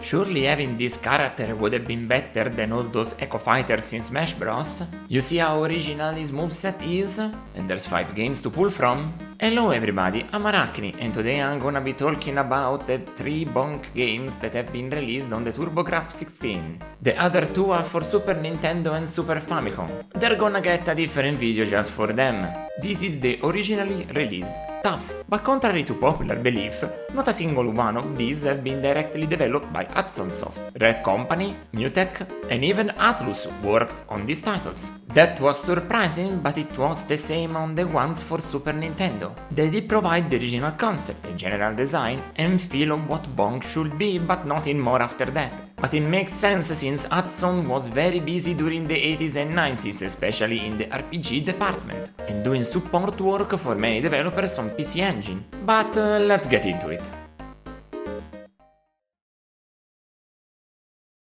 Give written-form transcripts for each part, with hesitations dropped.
Surely having this character would have been better than all those Echo Fighters in Smash Bros. You see how original his moveset is? And there's 5 games to pull from? Hello everybody, I'm Araknie, and today I'm gonna be talking about the 3 Bonk games that have been released on the TurboGrafx-16. The other 2 are for Super Nintendo and Super Famicom. They're gonna get a different video just for them. This is the originally released stuff, but contrary to popular belief, not a single one of these have been directly developed by Hudson Soft. Red Company, Mutech, and even Atlus worked on these titles. That was surprising, but it was the same on the ones for Super Nintendo. They did provide the original concept, the general design, and feel of what Bonk should be, but nothing more after that. But it makes sense since Hudson was very busy during the 80s and 90s, especially in the RPG department, and doing support work for many developers on PC Engine. But let's get into it.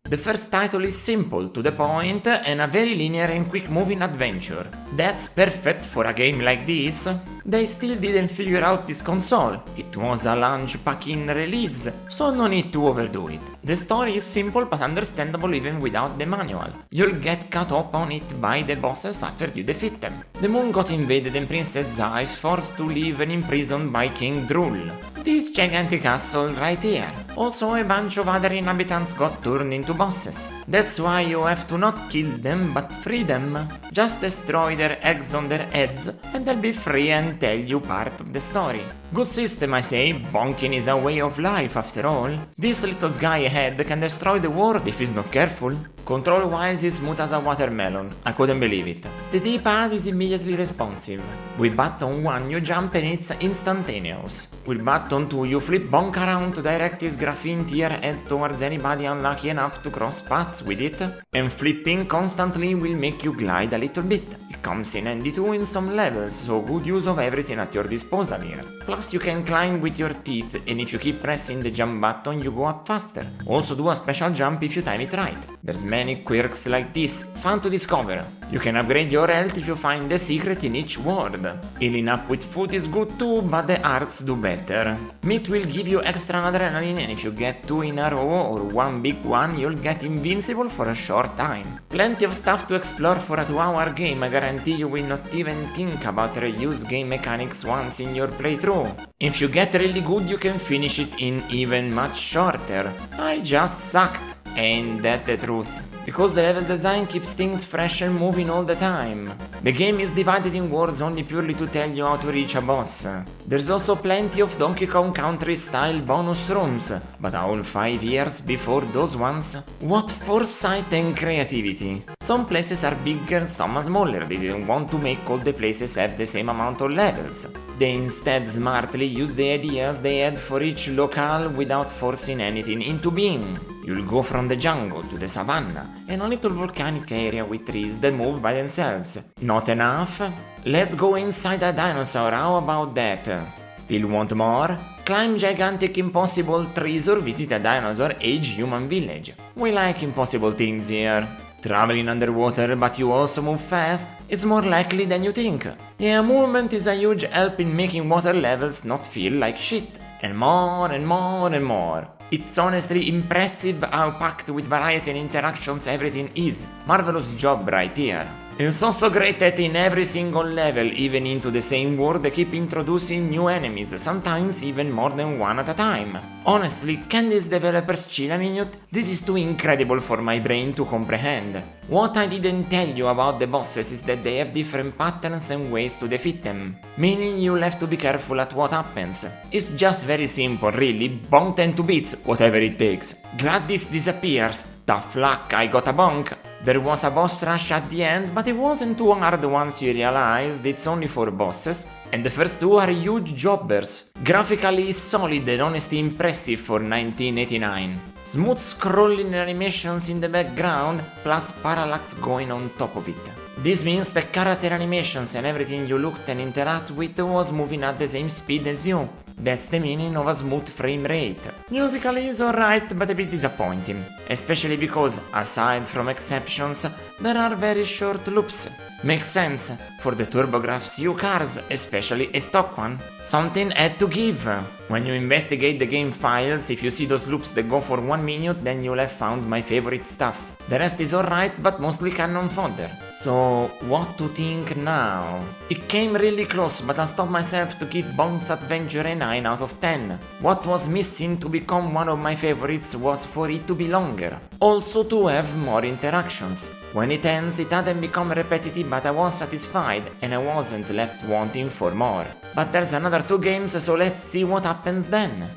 The first title is simple, to the point, and a very linear and quick-moving adventure. That's perfect for a game like this. They still didn't figure out this console. It was a launch pack-in release, so no need to overdo it. The story is simple but understandable even without the manual. You'll get caught up on it by the bosses after you defeat them. The moon got invaded and Princess Zha is forced to live and imprisoned by King Drool. This gigantic castle right here. Also a bunch of other inhabitants got turned into bosses. That's why you have to not kill them but free them. Just destroy their eggs on their heads and they'll be free and tell you part of the story. Good system, I say. Bonking is a way of life after all. This little guy ahead can destroy the world if he's not careful. Control wise is smooth as a watermelon. I couldn't believe it. The D-pad is immediately responsive. With button 1 you jump and it's instantaneous. With button 2 you flip Bonk around to direct his graphene tier head towards anybody unlucky enough to cross paths with it. And flipping constantly will make you glide a little bit. It comes in handy too in some levels, so good use of everything at your disposal here. Plus you can climb with your teeth, and if you keep pressing the jump button you go up faster. Also do a special jump if you time it right. There's many quirks like this, fun to discover. You can upgrade your health if you find the secret in each ward. Healing up with food is good too, but the arts do better. Meat will give you extra adrenaline, and if you get 2 in a row or 1 big one, you'll get invincible for a short time. Plenty of stuff to explore for a 2-hour game. I guarantee you will not even think about reuse game mechanics once in your playthrough. If you get really good, you can finish it in even much shorter. I just sucked. Ain't that the truth? Because the level design keeps things fresh and moving all the time. The game is divided in worlds only purely to tell you how to reach a boss. There's also plenty of Donkey Kong Country style bonus rooms, but all 5 years before those ones. What foresight and creativity. Some places are bigger, some are smaller. They didn't want to make all the places have the same amount of levels. They instead smartly use the ideas they had for each locale without forcing anything into being. You'll go from the jungle to the savannah, and a little volcanic area with trees that move by themselves. Not enough? Let's go inside a dinosaur, how about that? Still want more? Climb gigantic impossible trees or visit a dinosaur-age human village. We like impossible things here. Traveling underwater, but you also move fast? It's more likely than you think. Yeah, movement is a huge help in making water levels not feel like shit. And more and more and more. It's honestly impressive how packed with variety and interactions everything is. Marvelous job right here. It's also great that in every single level, even into the same world, they keep introducing new enemies, sometimes even more than one at a time. Honestly, can these developers chill a minute? This is too incredible for my brain to comprehend. What I didn't tell you about the bosses is that they have different patterns and ways to defeat them, meaning you'll have to be careful at what happens. It's just very simple really, bonk 10 to bits, whatever it takes. Glad this disappears. Tough luck, I got a bonk. There was a boss rush at the end, but it wasn't too hard once you realized it's only 4 bosses, and the first 2 are huge jobbers. Graphically solid and honestly impressive for 1989. Smooth scrolling animations in the background, plus parallax going on top of it. This means the character animations and everything you looked and interact with was moving at the same speed as you. That's the meaning of a smooth frame rate. Musically is alright, but a bit disappointing, especially because, aside from exceptions, there are very short loops. Makes sense, for the TurboGrafx-U cars, especially a stock one. Something had to give. When you investigate the game files, if you see those loops that go for 1 minute, then you'll have found my favorite stuff. The rest is alright, but mostly canon fodder. So, what to think now? It came really close, but I stopped myself to give Bonk's Adventure a 9 out of 10. What was missing to become one of my favorites was for it to be longer. Also to have more interactions. When it ends, it hadn't become repetitive, but I was satisfied, and I wasn't left wanting for more. But there's another 2 games, so let's see what happens then.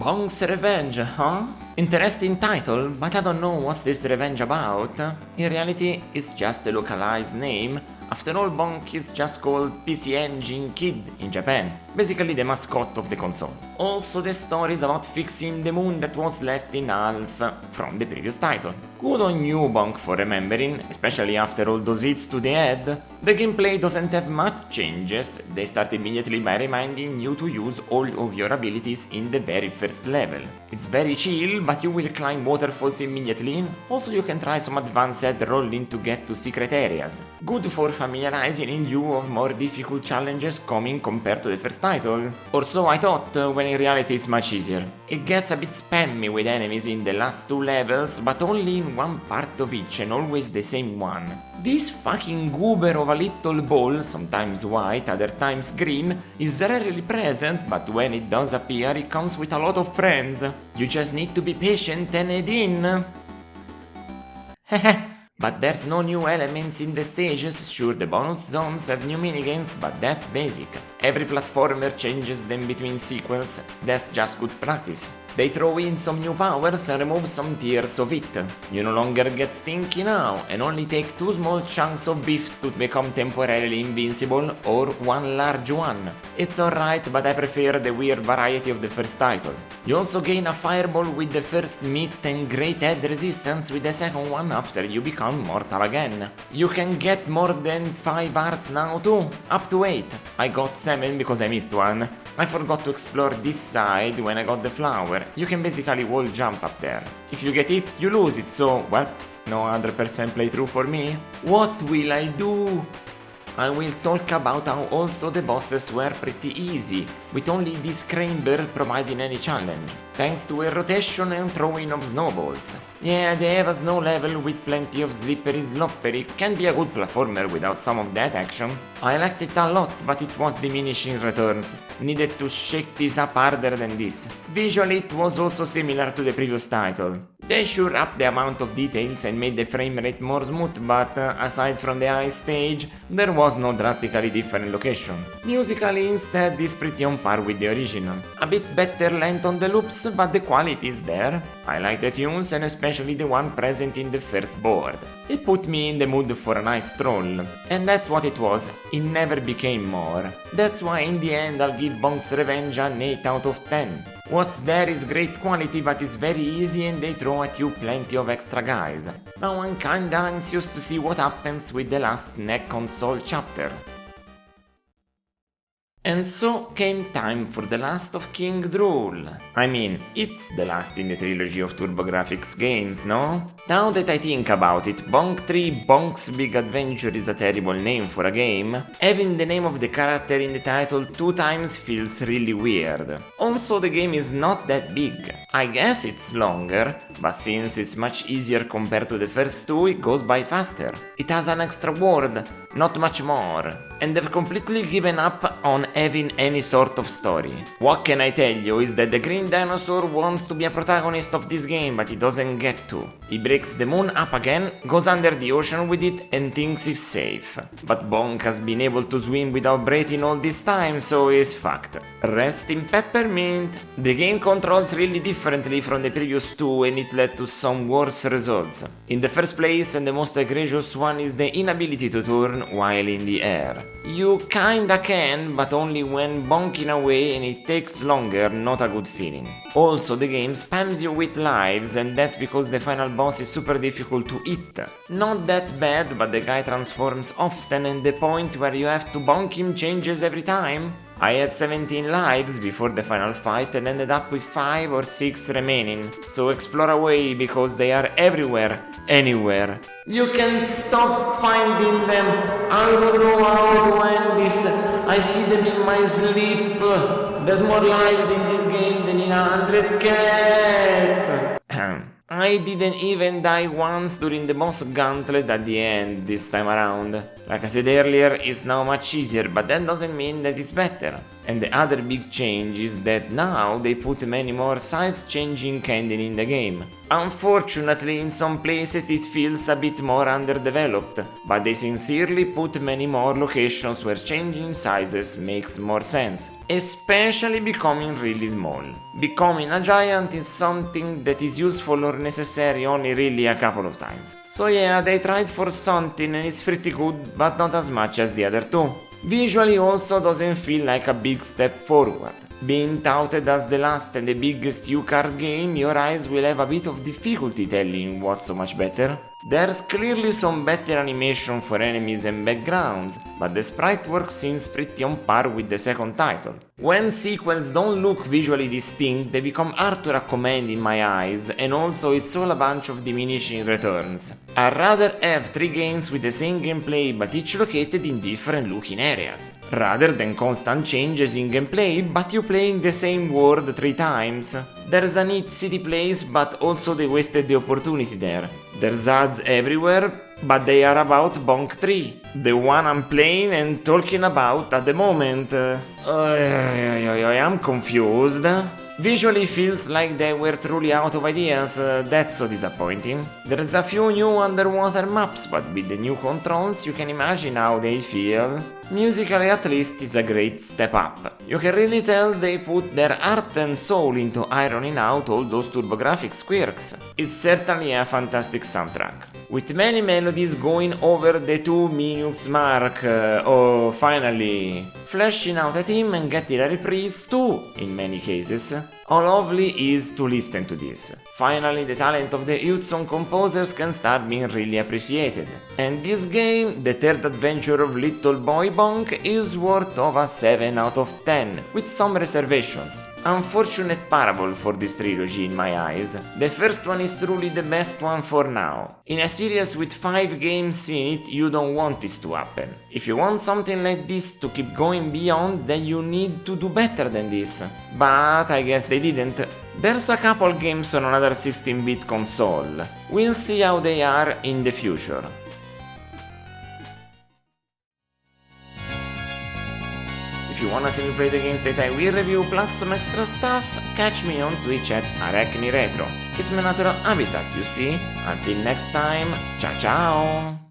Bonk's Revenge, huh? Interesting title, but I don't know what's this revenge about. In reality, it's just a localized name. After all, Bonk is just called PC Engine Kid in Japan, basically the mascot of the console. Also, the story is about fixing the moon that was left in half from the previous title. Good on you, Bonk, for remembering, especially after all those hits to the head. The gameplay doesn't have much changes. They start immediately by reminding you to use all of your abilities in the very first level. It's very chill, but you will climb waterfalls immediately. Also, you can try some advanced rolling to get to secret areas. Good for familiarizing in lieu of more difficult challenges coming compared to the first title. Or so I thought, when in reality it's much easier. It gets a bit spammy with enemies in the last 2 levels, but only in one part of each and always the same one. This fucking goober of a little ball, sometimes white, other times green, is rarely present, but when it does appear it comes with a lot of friends. You just need to be patient and head in. Hehe. But there's no new elements in the stages. Sure, the bonus zones have new minigames, but that's basic. Every platformer changes them between sequels, that's just good practice. They throw in some new powers and remove some tiers of it. You no longer get stinky now, and only take 2 small chunks of beef to become temporarily invincible, or 1 large one. It's alright, but I prefer the weird variety of the first title. You also gain a fireball with the first meat and great head resistance with the second one after you become mortal again. You can get more than 5 hearts now too, up to 8. I got 7 because I missed one. I forgot to explore this side when I got the flower. You can basically wall jump up there. If you get it, you lose it, so, well, no 100% playthrough for me. What will I do? I will talk about how also the bosses were pretty easy, with only this crane bird providing any challenge, thanks to a rotation and throwing of snowballs. Yeah, they have a snow level with plenty of slippery sloppery, can be a good platformer without some of that action. I liked it a lot, but it was diminishing returns, needed to shake this up harder than this. Visually it was also similar to the previous title. They sure upped the amount of details and made the frame rate more smooth, but aside from the ice stage, there was no drastically different location. Musically instead is pretty on par with the original. A bit better length on the loops, but the quality is there. I like the tunes and especially the one present in the first board. It put me in the mood for a nice stroll. And that's what it was, it never became more. That's why in the end I'll give Bonk's Revenge an 8 out of 10. What's there is great quality, but is very easy and they throw at you plenty of extra guys. Now I'm kinda anxious to see what happens with the last neck console chapter. And so came time for the last of King Drool. I mean, it's the last in the trilogy of TurboGrafx games, no? Now that I think about it, Bonk 3 Bonk's Big Adventure is a terrible name for a game. Having the name of the character in the title 2 times feels really weird. Also, the game is not that big. I guess it's longer, but since it's much easier compared to the first 2, it goes by faster. It has an extra word, not much more. And they've completely given up on having any sort of story. What can I tell you is that the green dinosaur wants to be a protagonist of this game, but he doesn't get to. He breaks the moon up again, goes under the ocean with it and thinks he's safe. But Bonk has been able to swim without breathing all this time, so he's fucked. Rest in peppermint. The game controls really differently from the previous 2 and it led to some worse results. In the first place, and the most egregious one, is the inability to turn while in the air. You kinda can, but only when bonking away and it takes longer, not a good feeling. Also, the game spams you with lives and that's because the final boss is super difficult to hit. Not that bad, but the guy transforms often and the point where you have to bonk him changes every time. I had 17 lives before the final fight and ended up with 5 or 6 remaining, so explore away because they are everywhere, anywhere. You can't stop finding them. I don't know how to end this. I see them in my sleep. There's more lives in this game than in 100 cats. I didn't even die once during the boss gauntlet at the end this time around. Like I said earlier, it's now much easier, but that doesn't mean that it's better. And the other big change is that now they put many more size-changing candy in the game. Unfortunately, in some places it feels a bit more underdeveloped, but they sincerely put many more locations where changing sizes makes more sense, especially becoming really small. Becoming a giant is something that is useful or necessary only really a couple of times. So yeah, they tried for something and it's pretty good, but not as much as the other two. Visually also doesn't feel like a big step forward. Being touted as the last and the biggest U-card game, your eyes will have a bit of difficulty telling what's so much better. There's clearly some better animation for enemies and backgrounds, but the sprite work seems pretty on par with the second title. When sequels don't look visually distinct, they become hard to recommend in my eyes, and also it's all a bunch of diminishing returns. I'd rather have 3 games with the same gameplay but each located in different looking areas, rather than constant changes in gameplay but you playing the same world 3 times. There's a neat city place, but also they wasted the opportunity there. There's ads everywhere, but they are about Bonk 3, the one I'm playing and talking about at the moment. I'm confused. Visually feels like they were truly out of ideas, that's so disappointing. There's a few new underwater maps, but with the new controls you can imagine how they feel. Musically at least is a great step up. You can really tell they put their heart and soul into ironing out all those TurboGrafx quirks. It's certainly a fantastic soundtrack, with many melodies going over the 2 minutes mark. Finally, fleshing out a theme and getting a reprise too, in many cases. How lovely is to listen to this. Finally, the talent of the youth song composers can start being really appreciated. And this game, the third adventure of Little Boy Bonk, is worth of a 7 out of 10, with some reservations. Unfortunate parable for this trilogy in my eyes. The first one is truly the best one for now. In a series with 5 games in it, you don't want this to happen. If you want something like this to keep going beyond, then you need to do better than this. But I guess they didn't. There's a couple games on another 16-bit console. We'll see how they are in the future. If you wanna see me play the games that I will review plus some extra stuff, catch me on Twitch at Araknie Retro. It's my natural habitat, you see? Until next time, ciao ciao!